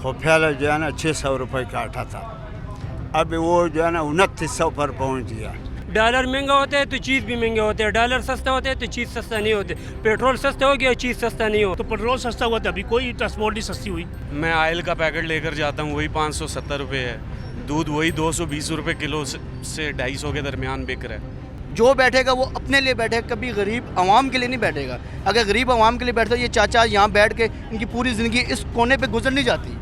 पहले जो है ना 600 रुपये का आटा था, अब वो जो है ना 2900 पर पहुंच गया। डॉलर महंगा होता है तो चीज़ भी महंगे होते हैं, डॉलर सस्ता होता है तो चीज़ सस्ता नहीं होती, पेट्रोल सस्ता हो गया चीज़ सस्ता नहीं हो। तो पेट्रोल सस्ता हुआ था, अभी कोई ट्रांसपोर्ट नहीं सस्ती हुई। मैं ऑयल का पैकेट लेकर जाता हूँ, वही 570 रुपये है, दूध वही 220 रुपये किलो से 250 के दरमियान बिक रहा है। जो बैठेगा वो अपने लिए बैठेगा, कभी गरीब आवाम के लिए नहीं बैठेगा। अगर गरीब आवाम के लिए बैठता ये चाचा यहाँ बैठ के इनकी पूरी ज़िंदगी इस कोने पे गुजर नहीं जाती।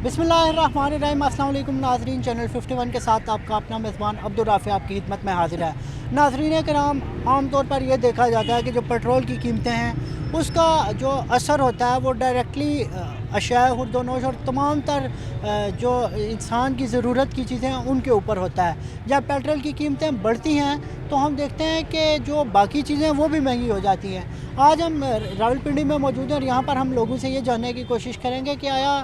बिस्मिल्लाहिर्रहमानिर्रहीम, अस्सलाम वालेकुम नाज़रीन। चैनल 51 के साथ आपका अपना मेज़बान अब्दुल राफ़ी आपकी खिदमत में हाजिर है। नाज़रीन कराम, आम तौर पर यह देखा जाता है कि जो पेट्रोल की कीमतें हैं उसका जो असर होता है वो डायरेक्टली अशिया खुर्दोनोश और तमाम तर जो इंसान की ज़रूरत की चीज़ें हैं उनके ऊपर होता है। जब पेट्रोल की कीमतें बढ़ती हैं तो हम देखते हैं कि जो बाकी चीज़ें वो भी महंगी हो जाती हैं। आज हम रावलपिंडी में मौजूद हैं और यहाँ पर हम लोगों से ये जानने की कोशिश करेंगे कि आया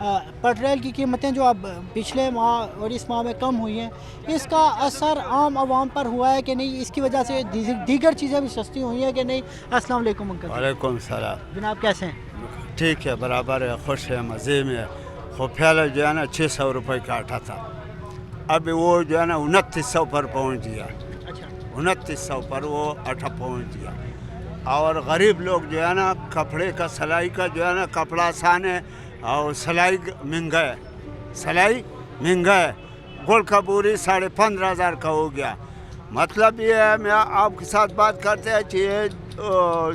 पेट्रोल की कीमतें जो अब पिछले माह और इस माह में कम हुई हैं, इसका असर आम आवाम पर हुआ है कि नहीं, इसकी वजह से दीगर चीज़ें भी सस्ती हुई हैं कि नहीं। अस्सलाम वालेकुम अंकल। वालेकुम सलाम। जनाब कैसे हैं? ठीक है, बराबर है, खुश है, मज़े में है। पहले जो है ना 600 रुपये का आटा था, अब वो जो है ना 2900 पर पहुंच गया। अच्छा, 2900 पर वो आटा पहुंच गया। और गरीब लोग जो है ना कपड़े का सिलाई का जो है ना कपड़ा आसान है और सिलाई महंगा है, सिलाई महंगा है। गुड़ का बोरी 15,500 का हो गया। मतलब ये है, मैं आपके साथ बात करते हैं कि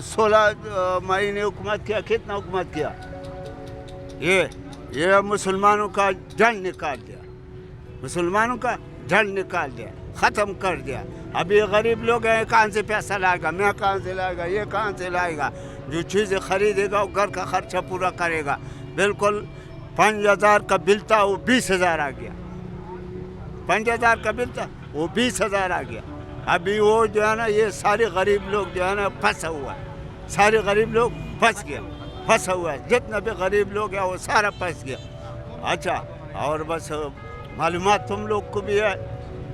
16 महीने हुकूमत किया, कितना हुकूमत किया, ये मुसलमानों का झंड निकाल दिया, मुसलमानों का झंड निकाल दिया, ख़त्म कर दिया। अब ये गरीब लोग हैं, कहाँ से पैसा लाएगा, मैं कहाँ से लाएगा, ये कहाँ से लाएगा। जो चीज़ें ख़रीदेगा वो घर का खर्चा पूरा करेगा। बिल्कुल 5,000 का बिल था वो 20,000 आ गया, 5,000 का बिल था वो 20,000 आ गया। अभी वो जो है ना ये सारे गरीब लोग जो है ना फंसा हुआ है, सारे गरीब लोग फंसा हुआ है, जितना भी गरीब लोग है वो सारा फंस गया। अच्छा, और बस मालूमात तुम लोग को भी है,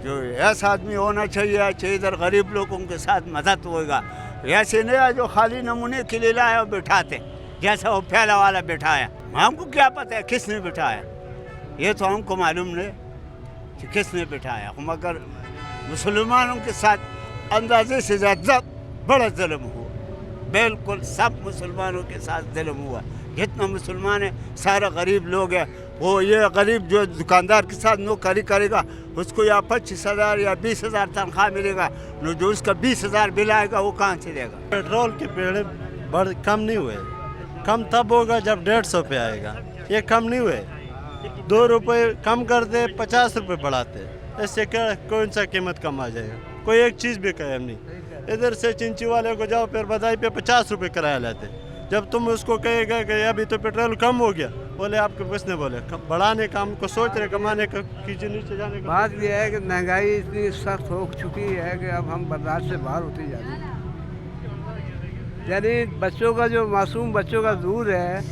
जो ऐसा आदमी होना चाहिए इधर गरीब लोगों के साथ मदद होगा। ऐसे नहीं है जो खाली नमूने के लिए लाया और बिठाते, जैसा वो पहला वाला बिठाया। हमको क्या पता है किसने बिठाया, ये तो हमको मालूम नहीं कि किसने बिठाया। मगर मुसलमानों के साथ अंदाजे से ज़्यादा बड़ा जुल्म हुआ, बिल्कुल सब मुसलमानों के साथ जुल्म हुआ। जितना मुसलमान है सारा गरीब लोग है। वो ये गरीब जो दुकानदार के साथ नौकरी करेगा उसको या 25,000 या 20,000 तनख्वाह मिलेगा, जो उसका 20,000 बिल आएगा वो कहाँ से देगा। पेट्रोल के पेड़ बढ़ कम नहीं हुए, कम तब होगा जब 150 पे आएगा। ये कम नहीं हुए, 2 रुपये कम कर दे 50 रुपये बढ़ाते, इससे क्या कौन सा कीमत कम आ जाएगा। कोई एक चीज़ भी कायम नहीं। इधर से चिंची वाले को जाओ फिर बधाई पे 50 रुपये किराया लेते, जब तुम उसको कहेगा कि अभी तो पेट्रोल कम हो गया, बोले आपको किसने बोले बढ़ाने का, हमको सोच रहे कमाने का, कीजिए नीचे जाने का। बात यह है कि महंगाई इतनी सख्त हो चुकी है कि अब हम बर्दाश्त से बाहर होते जा रहे हैं। यानी बच्चों का जो मासूम बच्चों का दूध है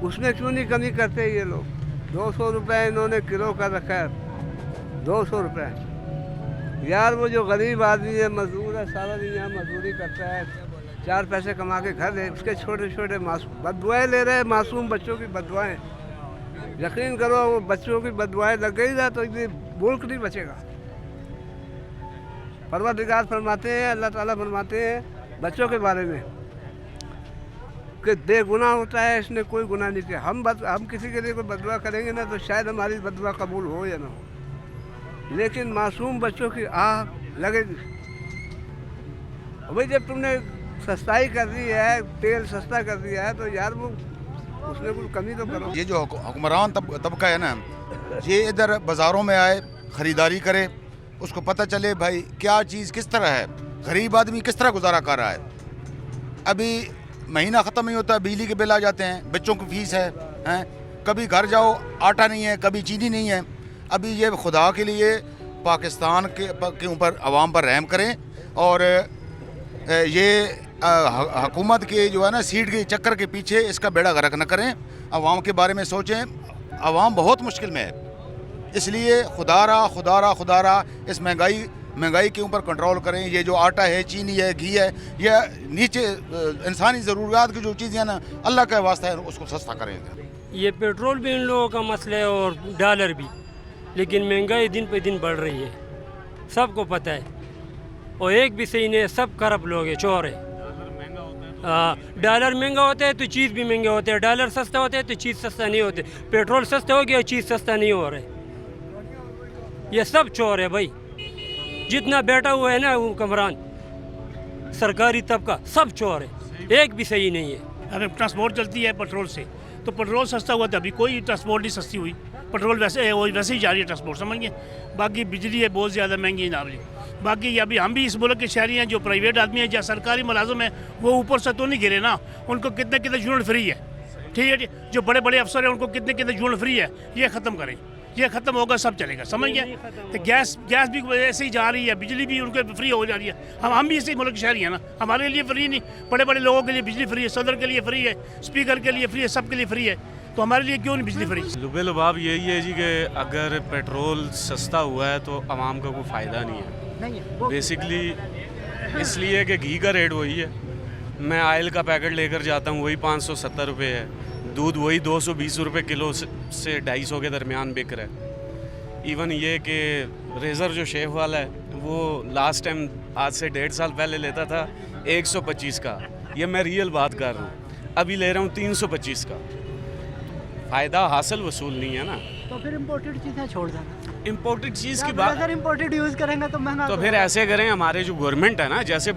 उसमें क्यों नहीं कमी करते ये लोग। 200 रुपये इन्होंने किलो का रखा है, 200 रुपये। यार वो जो गरीब आदमी है, मजदूर है, सारा दिन यहाँ मजदूरी करता है, 4 पैसे कमा के घर है, उसके छोटे छोटे मासूम बददुआएं ले रहे हैं, मासूम बच्चों की बददुआएं। यकीन करो वो बच्चों की बददुआएं लग गई ना तो ये मुल्क नहीं बचेगा। परवरदिगार फरमाते हैं, अल्लाह ताला फरमाते हैं बच्चों के बारे में कि बेगुनाह होता है, इसने कोई गुनाह नहीं किया। हम किसी के लिए कोई बददुआ करेंगे ना तो शायद हमारी बददुआ कबूल हो या ना हो, लेकिन मासूम बच्चों की आह लगेगी। भाई जब तुमने सस्ताई कर दी है, तेल सस्ता कर दिया है, तो यार वो उसमें कुछ कमी तो करो। ये जो हुक्मरान तबका है ना, ये इधर बाज़ारों में आए, ख़रीदारी करे, उसको पता चले भाई क्या चीज़ किस तरह है, गरीब आदमी किस तरह गुजारा कर रहा है। अभी महीना ख़त्म नहीं होता, बिजली के बिल आ जाते हैं, बच्चों की फ़ीस है, कभी घर जाओ आटा नहीं है, कभी चीनी नहीं है। अभी ये खुदा के लिए पाकिस्तान के ऊपर आवाम पर रहम करें और ये हुकूमत के जो है ना सीट के चक्कर के पीछे इसका बेड़ा गर्क न करें, आवाम के बारे में सोचें। आवाम बहुत मुश्किल में है, इसलिए खुदारा इस महंगाई महंगाई के ऊपर कंट्रोल करें। ये जो आटा है, चीनी है, घी है, ये नीचे इंसानी ज़रूरियात की जो चीज़ें हैं ना, अल्लाह का वास्ता है, उसको सस्ता करें। ये पेट्रोल भी इन लोगों का मसला है और डॉलर भी, लेकिन महंगाई दिन पे दिन बढ़ रही है, सबको पता है। और एक भी सही नहीं है, सब करप्ट लोग हैं, चोर है। डॉलर महंगा होता है तो चीज़ भी महंगे होते हैं, डॉलर सस्ता होता है तो चीज़ सस्ता नहीं होते, पेट्रोल सस्ता हो गया चीज़ सस्ता नहीं हो रहा है। ये सब चोर है भाई, जितना बैठा हुआ है ना हुक्मरान सरकारी तबका, सब चोर है, एक भी सही नहीं है। अगर ट्रांसपोर्ट चलती है पेट्रोल से, तो पेट्रोल सस्ता हुआ तभी कोई ट्रांसपोर्ट नहीं सस्ती हुई। पेट्रोल वैसे ही जा रही है ट्रांसपोर्ट, समझ गए। बाकी बिजली है बहुत ज़्यादा महंगी है नावली। बाकी अभी हम भी इस मुल्क के शहरी हैं, जो प्राइवेट आदमी हैं या सरकारी मुलाजिम हैं, वो ऊपर से तो नहीं गिरे ना, उनको कितने कितने यूनिट फ्री है, ठीक है जी। जो बड़े बड़े अफसर हैं उनको कितने कितने यूनिट फ्री है, ये ख़त्म करें, ये ख़त्म होगा सब चलेगा, समझ गए। तो गैस भी ऐसे ही जा रही है, बिजली भी उनको फ्री हो जा रही है। हम भी इसी मुल्क के शहरी हैं ना, हमारे लिए फ्री नहीं, बड़े बड़े लोगों के लिए बिजली फ्री है, सदर के लिए फ्री है, स्पीकर के लिए फ्री है, सब के लिए फ्री है, तो हमारे लिए क्यों नहीं बिजली फ्री। लुबे लुबाब यही है जी कि अगर पेट्रोल सस्ता हुआ है तो आवाम का कोई फ़ायदा नहीं है बेसिकली, इसलिए कि घी का रेट वही है। मैं ऑयल का पैकेट लेकर जाता हूँ, वही 570 रुपये है। दूध वही 220 रुपये किलो से 250 के दरमियान बिक रहा है। इवन ये कि रेज़र जो शेव वाला है, वो लास्ट टाइम आज से 1.5 साल पहले लेता था 125 का, ये मैं रियल बात कर रहा हूँ, अभी ले रहा हूँ 325 का। फ़ायदा हासिल वसूल नहीं है ना, तो फिर इम्पोर्टेड चीज़ें छोड़ देना। इम्पोर्टेड चीज़ की बात, अगर इम्पोर्टेड यूज़ करेंगे तो महंगा तो फिर ऐसे करें, हमारे जो गवर्नमेंट है ना, जैसे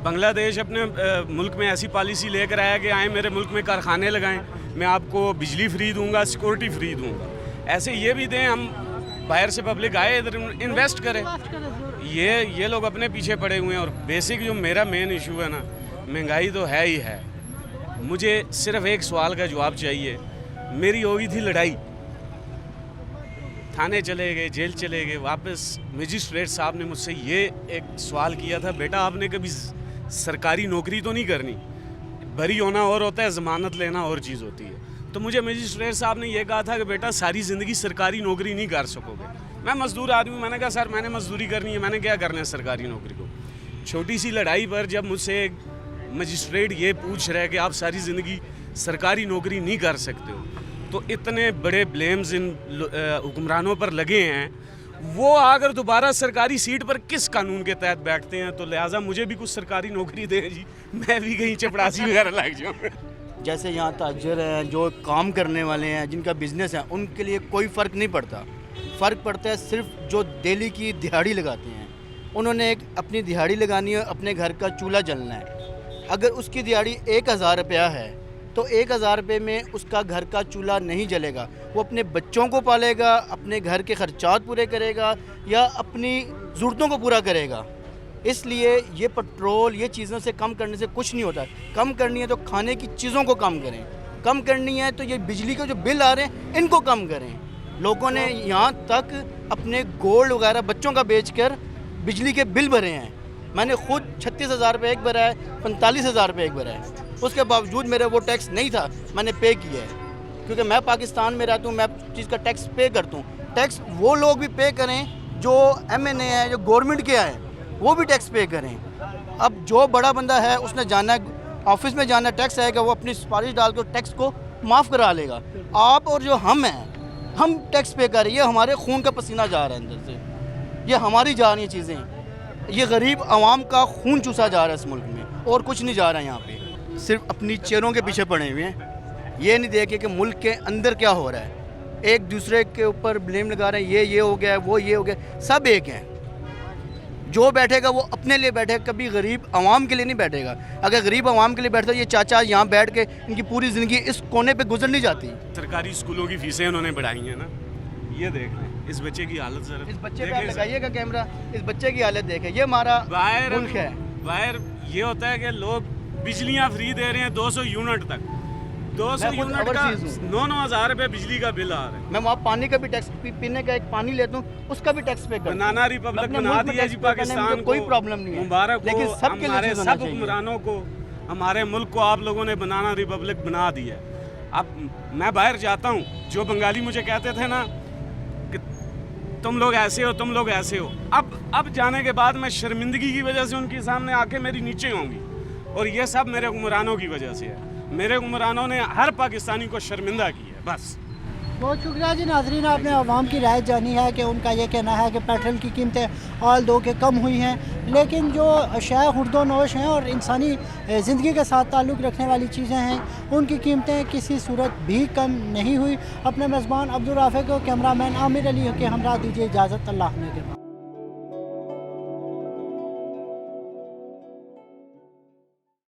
बांग्लादेश अपने मुल्क में ऐसी पॉलिसी लेकर आया कि आए मेरे मुल्क में कारखाने लगाएं, मैं आपको बिजली फ्री दूंगा, सिक्योरिटी फ्री दूंगा। ऐसे ये भी दें, हम बाहर से पब्लिक आए इधर इन्वेस्ट करें। ये लोग अपने पीछे पड़े हुए हैं। और बेसिक जो मेरा मेन इशू है ना, महंगाई तो है ही है। मुझे सिर्फ एक सवाल का जवाब चाहिए। मेरी हो गई थी लड़ाई, थाने चले गए, जेल चले गए, वापस मजिस्ट्रेट साहब ने मुझसे ये एक सवाल किया था, बेटा आपने कभी सरकारी नौकरी तो नहीं करनी? बरी होना और होता है, ज़मानत लेना और चीज़ होती है। तो मुझे मजिस्ट्रेट साहब ने ये कहा था कि बेटा सारी ज़िंदगी सरकारी नौकरी नहीं कर सकोगे। मैं मज़दूर आदमी, मैंने कहा सर मैंने मज़दूरी करनी है, मैंने क्या करना है सरकारी नौकरी को। छोटी सी लड़ाई पर जब मुझसे मजिस्ट्रेट ये पूछ रहा है कि आप सारी ज़िंदगी सरकारी नौकरी नहीं कर सकते हो, तो इतने बड़े ब्लेम्स इन हुक्मरानों पर लगे हैं, वो अगर दोबारा सरकारी सीट पर किस कानून के तहत बैठते हैं, तो लिहाजा मुझे भी कुछ सरकारी नौकरी दे जी, मैं भी कहीं चपरासी वगैरह लग जाऊँ। जैसे यहाँ ताजर हैं, जो काम करने वाले हैं, जिनका बिज़नेस है, उनके लिए कोई फ़र्क नहीं पड़ता। फ़र्क पड़ता है सिर्फ जो डेली की दिहाड़ी लगाते हैं, उन्होंने एक अपनी दिहाड़ी लगानी है, अपने घर का चूल्हा जलना है। अगर उसकी दिहाड़ी 1000 रुपया है तो 1000 रुपये में उसका घर का चूल्हा नहीं जलेगा। वो अपने बच्चों को पालेगा, अपने घर के खर्चात पूरे करेगा या अपनी ज़रूरतों को पूरा करेगा। इसलिए ये पेट्रोल, ये चीज़ों से कम करने से कुछ नहीं होता। कम करनी है तो खाने की चीज़ों को कम करें, कम करनी है तो ये बिजली के जो बिल आ रहे हैं इनको कम करें। लोगों ने यहाँ तक अपने गोल्ड वगैरह बच्चों का बेचकर बिजली के बिल भरे हैं। मैंने खुद 36,000 रुपये एक भरा है, 45,000 रुपये एक भरा है, उसके बावजूद मेरा वो टैक्स नहीं था, मैंने पे किया है। क्योंकि मैं पाकिस्तान में रहता हूँ, मैं चीज़ का टैक्स पे करता हूँ। टैक्स वो लोग भी पे करें जो MNA है, जो गवर्नमेंट के हैं, वो भी टैक्स पे करें। अब जो बड़ा बंदा है उसने जाना है ऑफिस में, जाना टैक्स आएगा, वो अपनी सिफारिश डाल कर टैक्स को माफ़ करा लेगा। आप और जो हम हैं, हम टैक्स पे कर रहे हैं, ये हमारे खून का पसीना जा रहा है अंदर से, ये हमारी जा रही हैं चीज़ें। ये गरीब आवाम का खून चूसा जा रहा है इस मुल्क में, और कुछ नहीं जा रहा है यहाँ पे। सिर्फ अपनी चेयरों के पीछे पड़े हुए हैं, ये नहीं देखे कि मुल्क के अंदर क्या हो रहा है। एक दूसरे के ऊपर ब्लेम लगा रहे हैं, ये हो गया, वो ये हो गया। सब एक हैं, जो बैठेगा वो अपने लिए बैठेगा, कभी गरीब आवाम के लिए नहीं बैठेगा। अगर गरीब आवाम के लिए बैठता, ये चाचा यहाँ बैठ के इनकी पूरी ज़िंदगी इस कोने पे गुजर नहीं जाती। सरकारी स्कूलों की फीसें उन्होंने बढ़ाई हैं ना, ये देख लें इस बच्चे की हालत जरा, इस बच्चे पे आप लगाइएगा कैमरा, इस बच्चे की हालत देखें, ये हमारा मुल्क है। बाहर ये होता है कि लोग बिजलियाँ फ्री दे रहे हैं 200 यूनिट तक, 200 यूनिट का 9,000 रुपये बिजली का बिल आ रहा है। मैं वहाँ पानी का भी टैक्स, पीने का एक पानी लेता हूँ उसका भी टैक्स पे करता हूँ। बनाना रिपब्लिक बना दिया जी पाकिस्तान को, कोई प्रॉब्लम नहीं है, मुबारक लेकिन हो सबके हमारे सब हुक्मरानों को, हमारे मुल्क को आप लोगों ने बनाना रिपब्लिक बना दिया। अब मैं बाहर जाता हूँ, जो बंगाली मुझे कहते थे ना कि तुम लोग ऐसे हो, तुम लोग ऐसे हो। अब जाने के बाद मैं शर्मिंदगी की वजह से उनके सामने आके मेरी नीचे होंगी, और ये सब मेरे हुक्मरानों की वजह से है। मेरे हुक्मरानों ने हर पाकिस्तानी को शर्मिंदा किया है, बस। बहुत शुक्रिया जी। नाज़रीन, आपने आवाम की राय जानी है कि उनका ये कहना है कि पेट्रोल की कीमतें हाल दो के कम हुई हैं, लेकिन जो अशिया खुर्दो नोश हैं और इंसानी ज़िंदगी के साथ ताल्लुक़ रखने वाली चीज़ें हैं, उनकी कीमतें किसी सूरत भी कम नहीं हुई। अपने मेज़बान अब्दुल राफ़ी को कैमरामैन आमिर अली के हमरा दीजिए इजाज़त। अल्लाह ने के बाद।